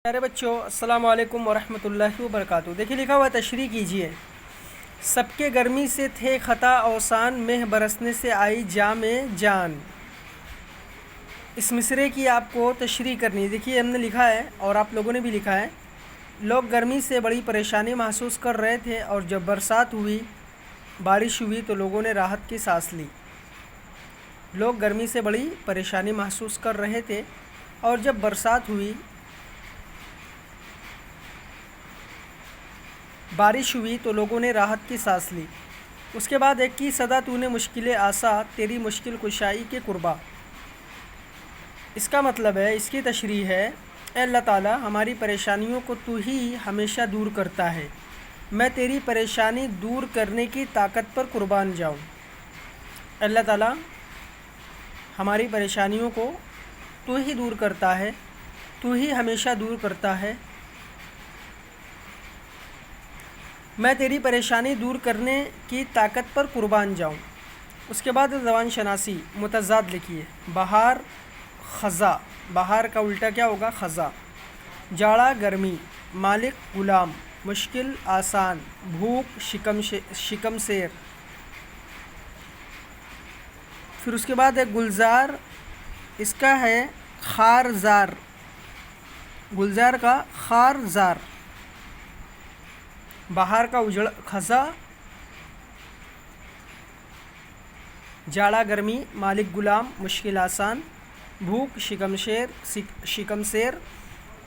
پیارے بچوں، السلام علیکم ورحمۃ اللہ وبرکاتہ۔ دیکھیے لکھا ہوا ہے، تشریح کیجیے۔ سب کے گرمی سے تھے خطا اوسان، مہ برسنے سے آئی جام جان۔ اس مصرعے کی آپ کو تشریح کرنی ہے۔ دیکھیے ہم نے لکھا ہے اور آپ لوگوں نے بھی لکھا ہے، لوگ گرمی سے بڑی پریشانی محسوس کر رہے تھے اور جب برسات ہوئی، بارش ہوئی تو لوگوں نے راحت کی سانس لی۔ لوگ گرمی سے بڑی پریشانی محسوس کر رہے تھے اور جب برسات ہوئی، بارش ہوئی تو لوگوں نے راحت کی سانس لی۔ اس کے بعد ایک کی صدا تو نے مشکل آسا، تیری مشکل کشائی کے قربا۔ اس کا مطلب ہے، اس کی تشریح ہے، اے اللہ تعالیٰ ہماری پریشانیوں کو تو ہی ہمیشہ دور کرتا ہے، میں تیری پریشانی دور کرنے کی طاقت پر قربان جاؤں۔ اللہ تعالیٰ ہماری پریشانیوں کو تو ہی دور کرتا ہے، تو ہی ہمیشہ دور کرتا ہے، میں تیری پریشانی دور کرنے کی طاقت پر قربان جاؤں۔ اس کے بعد زبان شناسی متضاد لکھیے۔ بہار خزاں، بہار کا الٹا کیا ہوگا؟ خزاں۔ جاڑا گرمی، مالک غلام، مشکل آسان، بھوک شکم سیر۔ پھر اس کے بعد ہے گلزار، اس کا ہے خارزار، گلزار کا خارزار۔ بہار کا خزاں، جاڑا گرمی، مالک غلام، مشکل آسان، بھوک شکم سیر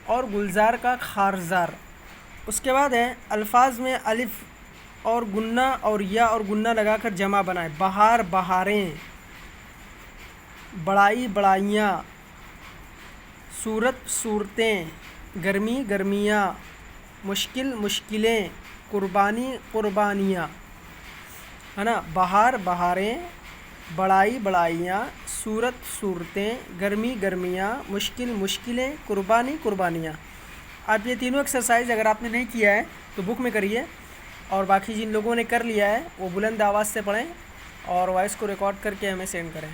اور گلزار کا خارزار۔ اس کے بعد ہے الفاظ میں الف اور گنہ اور یا اور گنہ لگا کر جمع بنائے۔ بہار بہاریں، بڑائی بڑائیاں، صورت صورتیں، گرمی گرمیاں، مشکل مشکلیں، قربانی قربانیاں، ہے نا۔ بہار بہاریں، بڑائی بڑائیاں، صورت صورتیں، گرمی گرمیاں، مشکل مشکلیں، قربانی قربانیاں۔ آپ یہ تینوں ایکسرسائز اگر آپ نے نہیں کیا ہے تو بک میں کریے، اور باقی جن لوگوں نے کر لیا ہے وہ بلند آواز سے پڑھیں اور وائس کو ریکارڈ کر کے ہمیں سینڈ کریں۔